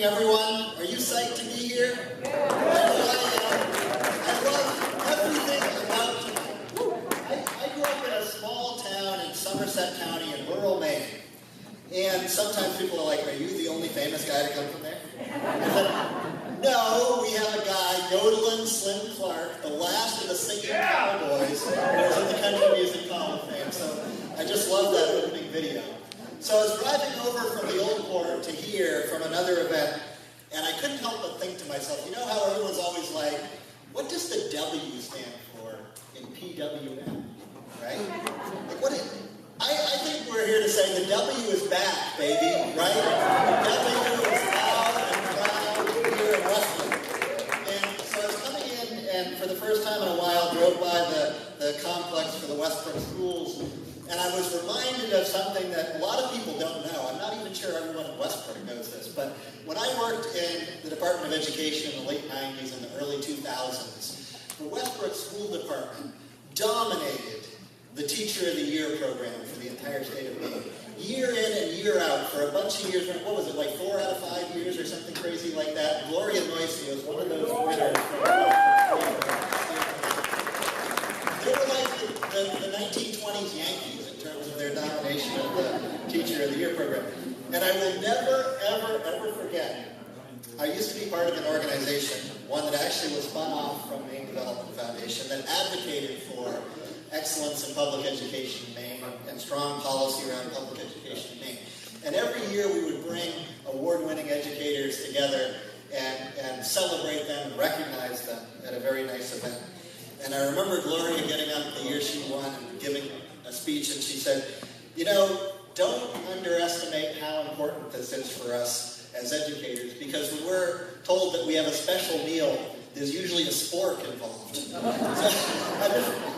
evening, everyone. Are you psyched to be here? I know I am. I love everything about tonight. I grew up in a small town in Somerset County in rural Maine. And sometimes people are like, are you the only famous guy to come from there? I said, no, we have a guy, Yodelin Slim Clark, the last of the singing cowboys, who was in the Country Music Hall of Fame. So I just love that opening video. So I was driving over from the Old Port to here from another event, and I couldn't help but think to myself, you know how everyone's always like, what does the W stand for in PWM, right? Like what is, I think we're here to say the W is back, baby, right? W is loud and proud here in Westbrook. And so I was coming in, and for the first time in a while, drove by the complex for the Westbrook schools. And I was reminded of something that a lot of people don't know. I'm not even sure everyone in Westbrook knows this, but when I worked in the Department of Education in the late 90s and the early 2000s, the Westbrook School Department dominated the Teacher of the Year program for the entire state of Maine. Year in and year out for a bunch of years. What was it, like 4 out of 5 years or something crazy like that? Gloria Noisy was one of those winners. They were like the 1920s Yankees in terms of their domination of the Teacher of the Year program. And I will never, ever, ever forget, I used to be part of an organization, one that actually was spun off from Maine Development Foundation, that advocated for excellence in public education in Maine and strong policy around public education in Maine. And every year we would bring award-winning educators together and celebrate them and recognize them at a very nice event. And I remember Gloria getting up the year she won and giving a speech, and she said, you know, don't underestimate how important this is for us as educators, because when we're told that we have a special meal, there's usually a spork involved. So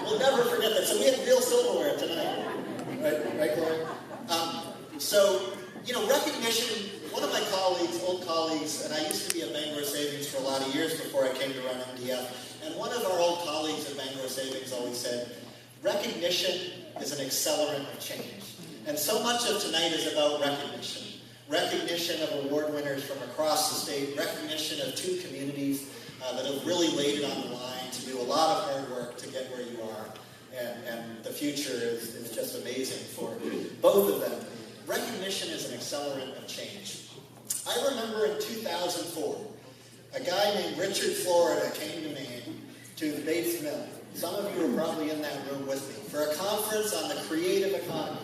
we'll never forget that. So we had real silverware tonight. Right, Gloria? So, you know, recognition, one of my colleagues, old colleagues, and I used to be at Bangor Savings for a lot of years before I came to run MDF, and one of our old colleagues at Bangor Savings always said, recognition is an accelerant of change. And so much of tonight is about recognition. Recognition of award winners from across the state, recognition of 2 communities that have really laid it on the line to do a lot of hard work to get where you are. And the future is just amazing for both of them. Recognition is an accelerant of change. I remember in 2004, a guy named Richard Florida came to Maine, to the Bates Mill. Some of you are probably in that room with me, for a conference on the creative economy.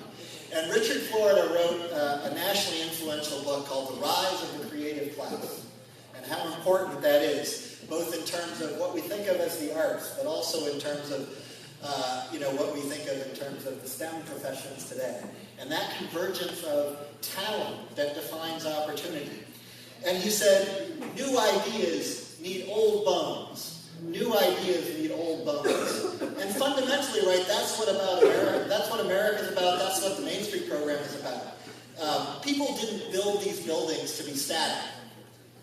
And Richard Florida wrote a nationally influential book called The Rise of the Creative Class, and how important that is, both in terms of what we think of as the arts, but also in terms of what we think of in terms of the STEM professions today. And that convergence of talent that defines opportunity. And he said, new ideas need old bones. New ideas need old bones. And fundamentally, right, that's what America's about, that's what the Main Street program is about. People didn't build these buildings to be static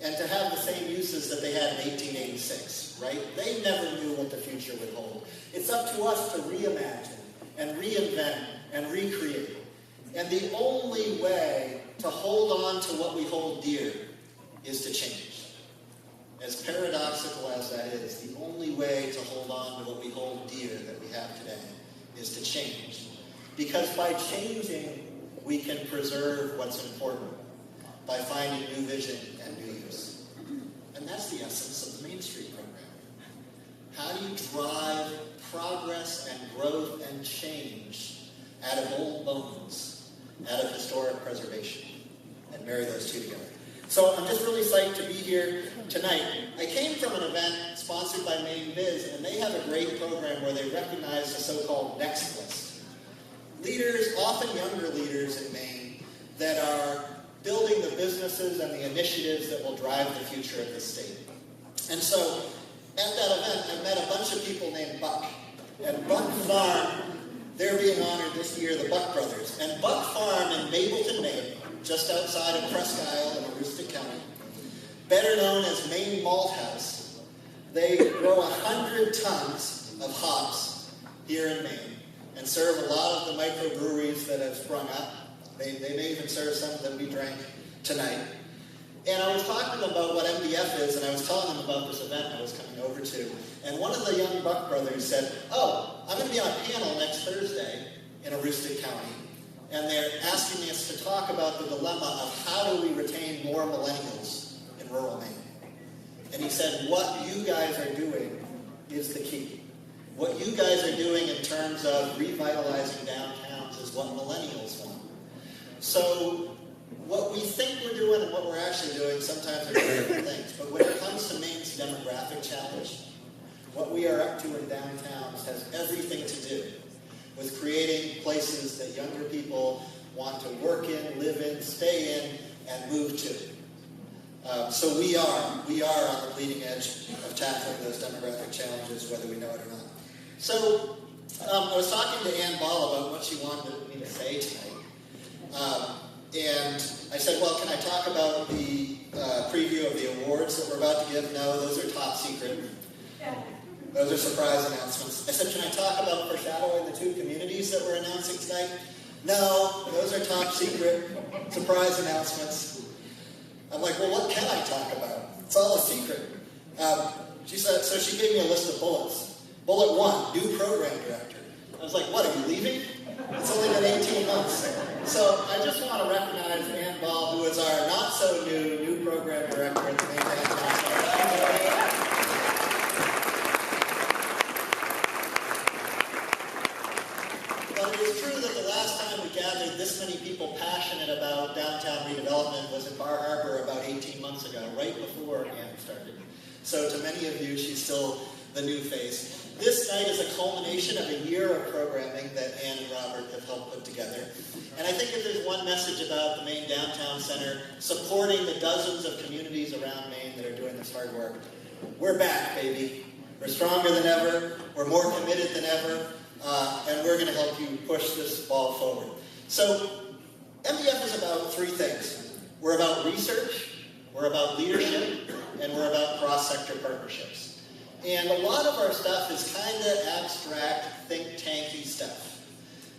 and to have the same uses that they had in 1886, right? They never knew what the future would hold. It's up to us to reimagine and reinvent and recreate. And the only way to hold on to what we hold dear is to change. As paradoxical as that is, the only way to hold on to what we hold dear that we have today is to change. Because by changing, we can preserve what's important by finding new vision and new use. And that's the essence of the Main Street program. How do you drive progress and growth and change out of old bones, out of historic preservation, and marry those two together? So I'm just really psyched to be here tonight. I came from an event sponsored by Maine Biz, and they have a great program where they recognize the so-called Next List. Leaders, often younger leaders in Maine, that are building the businesses and the initiatives that will drive the future of the state. And so at that event, I met a bunch of people named Buck. And Buck Farm, they're being honored this year, the Buck Brothers. And Buck Farm in Mapleton, Maine, just outside of Presque Isle in Aroostook County, better known as Maine Malt House, they grow 100 tons of hops here in Maine and serve a lot of the microbreweries that have sprung up. They may even serve some that we drank tonight. And I was talking to them about what MDF is, and I was telling them about this event I was coming over to. And one of the young Buck brothers said, oh, I'm going to be on a panel next Thursday in Aroostook County, and they're asking us to talk about the dilemma of how do we retain more millennials in rural Maine. And he said, what you guys are doing is the key. What you guys are doing in terms of revitalizing downtowns is what millennials want. So what we think we're doing and what we're actually doing sometimes are different things. But when it comes to Maine's demographic challenge, what we are up to in downtowns has everything to do with creating places that younger people want to work in, live in, stay in, and move to. So we are on the bleeding edge of tackling those demographic challenges, whether we know it or not. So I was talking to Ann Ball about what she wanted me to say tonight. And I said, well, can I talk about the preview of the awards that we're about to give? No, those are top secret. Those are surprise announcements. I said, can I talk about foreshadowing the 2 communities that we're announcing tonight? No, those are top secret surprise announcements. I'm like, well, what can I talk about? It's all a secret. She said, so she gave me a list of bullets. Bullet 1, new program director. I was like, what, are you leaving? It's only been 18 months. So I just want to recognize Ann Ball, who is our not-so-new program director at the Maine Downtown. But it is true that the last time we gathered this many people passionate about downtown redevelopment was in Bar Harbor about 18 months ago, right before Ann started. So to many of you, she's still the new face. This night is a culmination of a year of programming that Ann and Robert have helped put together. And I think if there's one message about the Maine Downtown Center supporting the dozens of communities around Maine that are doing this hard work, we're back, baby. We're stronger than ever, we're more committed than ever, and we're going to help you push this ball forward. So MDF is about 3 things. We're about research, we're about leadership, and we're about cross-sector partnerships. And a lot of our stuff is kind of abstract, think-tanky stuff.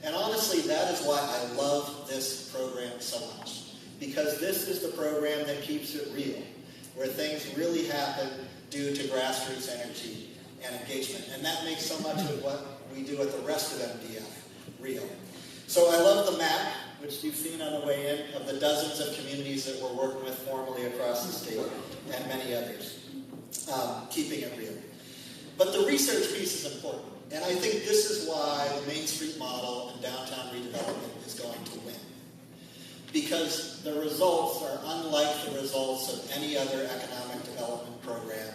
And honestly, that is why I love this program so much. Because this is the program that keeps it real, where things really happen due to grassroots energy and engagement. And that makes so much of what we do at the rest of MDF real. So I love the map, which you've seen on the way in, of the dozens of communities that we're working with formally across the state, and many others, keeping it real. But the research piece is important, and I think this is why the Main Street model and downtown redevelopment is going to win. Because the results are unlike the results of any other economic development program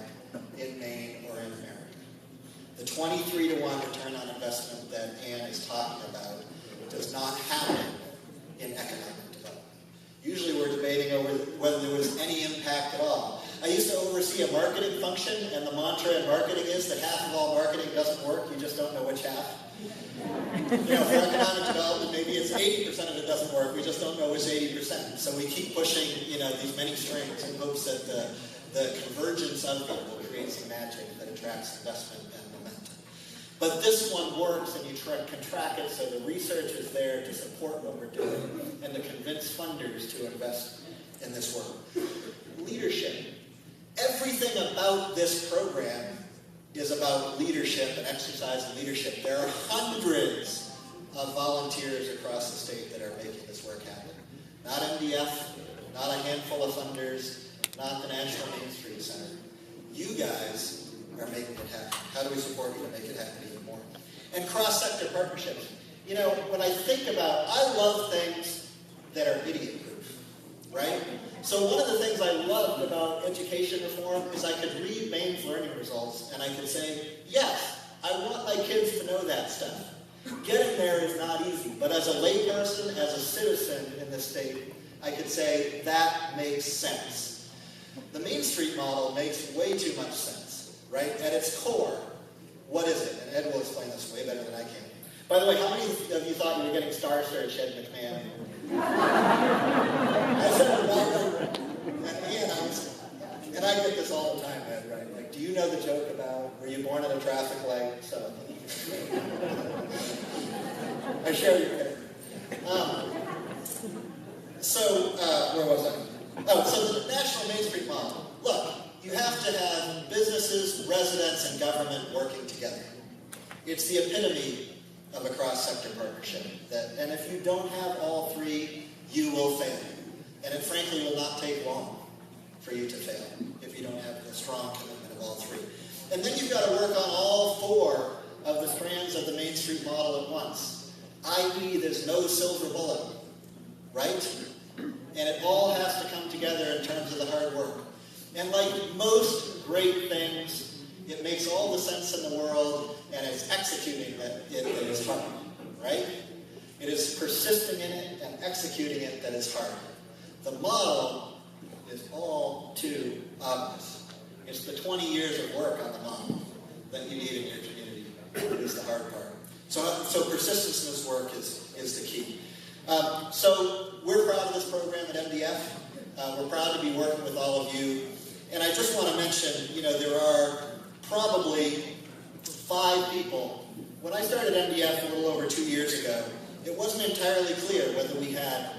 in Maine or in America. The 23-to-1 return on investment that Ann is talking about does not happen in economic development. Usually we're debating over whether there was any impact at all. I used to oversee a marketing function, and the mantra in marketing is that half of all marketing doesn't work, you just don't know which half. You know, for economic development, maybe it's 80% of it doesn't work, we just don't know which 80%. So we keep pushing, these many strings in hopes that the convergence of them will create some magic that attracts investment and momentum. But this one works, and you can track it, so the research is there to support what we're doing and to convince funders to invest in this work. Leadership. Everything about this program is about leadership and exercising leadership. There are hundreds of volunteers across the state that are making this work happen. Not MDF, not a handful of funders, not the National Main Street Center. You guys are making it happen. How do we support you to make it happen even more? And cross-sector partnerships. When I think about, I love things that are idiot-proof, right? So one of the things I loved about education reform is I could read Maine's learning results and I could say, yes, I want my kids to know that stuff. Getting there is not easy, but as a layperson, as a citizen in the state, I could say that makes sense. The Main Street model makes way too much sense, right? At its core, what is it? And Ed will explain this way better than I can. By the way, how many of you thought you were getting Star Search, Ed McMahon? I said Robert and Ian, and I get this all the time, Ed, right? Like, do you know the joke about, were you born at a traffic light? So, I share your picture. Where was I? Oh, so the National Main Street Model. Look, you have to have businesses, residents, and government working together. It's the epitome of a cross-sector partnership. And if you don't have all three, you will fail. And it frankly will not take long for you to fail if you don't have a strong commitment of all three. And then you've got to work on all four of the strands of the Main Street Model at once, i.e. there's no silver bullet, right? And it all has to come together in terms of the hard work. And like most great things, it makes all the sense in the world, and it's executing that is hard, right? It is persisting in it and executing it that is hard. The model is all too obvious. It's the 20 years of work on the model that you need in your community. It is the hard part. So persistence in this work is the key. So we're proud of this program at MDF. We're proud to be working with all of you. And I just want to mention, there are probably 5 people. When I started MDF a little over 2 years ago, it wasn't entirely clear whether we had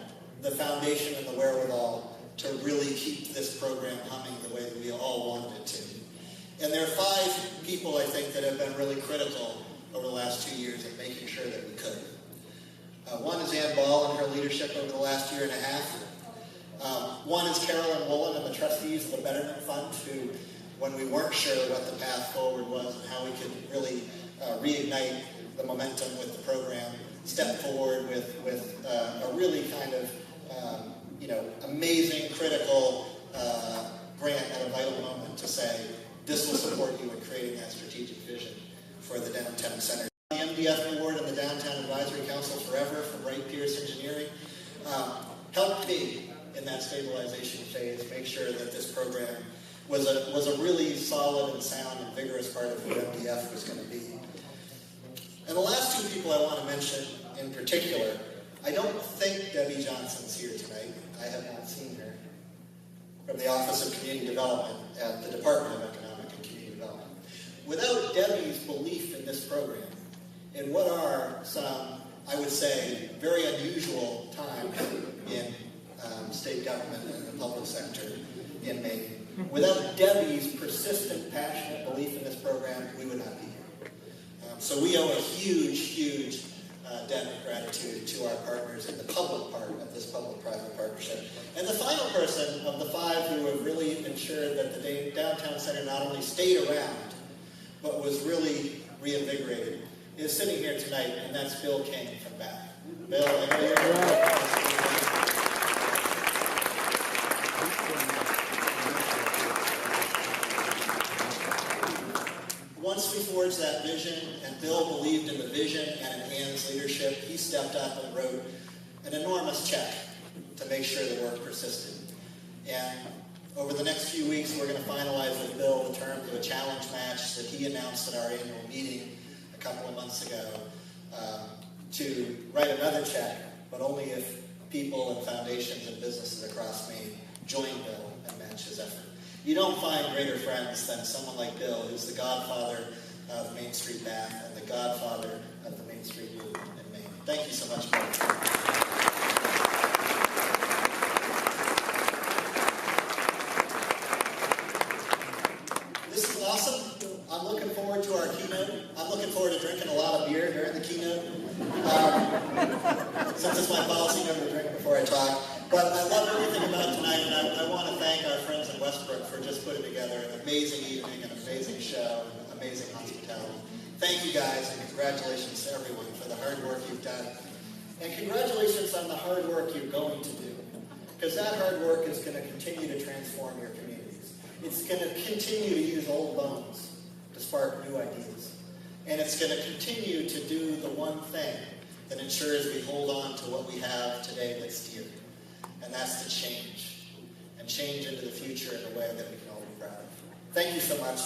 the foundation and the wherewithal to really keep this program humming the way that we all wanted it to. And there are 5 people, I think, that have been really critical over the last 2 years of making sure that we could. One is Ann Ball and her leadership over the last year and a half. One is Carolyn Woolen and the trustees of the Betterment Fund, who, when we weren't sure what the path forward was and how we could really reignite the momentum with the program, stepped forward with a really kind of amazing, critical grant at a vital moment to say, this will support you in creating that strategic vision for the downtown center. The MDF Award and the Downtown Advisory Council Forever from Wright Pierce Engineering helped me in that stabilization phase make sure that this program was a really solid and sound and vigorous part of what MDF was going to be. And the last 2 people I want to mention in particular, I don't think Debbie Johnson's here tonight. I have not seen her. From the Office of Community Development at the Department of Economic and Community Development. Without Debbie's belief in this program, in what are some, I would say, very unusual times in state government and the public sector in Maine, without Debbie's persistent, passionate belief in this program, we would not be here. So we owe a huge, huge debt of gratitude to our partners in the public part of this public-private partnership. And the final person of the 5 who have really ensured that the downtown center not only stayed around, but was really reinvigorated, is sitting here tonight, and that's Bill King from Bath. Bill, I know you're here. Once we forged that vision, and Bill believed in the vision and in Ann's leadership, he stepped up and wrote an enormous check to make sure the work persisted. And over the next few weeks, we're going to finalize with Bill the terms of a challenge match that he announced at our annual meeting a couple of months ago to write another check, but only if people and foundations and businesses across Maine join Bill and match his effort. You don't find greater friends than someone like Bill, who's the godfather of Main Street Bath and the godfather of the Main Street movement in Maine. Thank you so much, Bill. This is awesome. I'm looking forward to our keynote. I'm looking forward to drinking a lot of beer during the keynote. Since it's my policy never to drink before I talk. But I love everything about tonight, and I want to thank our friends in Westbrook for just putting together an amazing evening, an amazing show, and amazing hospitality. Thank you guys, and congratulations to everyone for the hard work you've done. And congratulations on the hard work you're going to do, because that hard work is going to continue to transform your communities. It's going to continue to use old bones to spark new ideas. And it's going to continue to do the one thing that ensures we hold on to what we have today that's dear. And that's to change, and change into the future in a way that we can all be proud of. Thank you so much.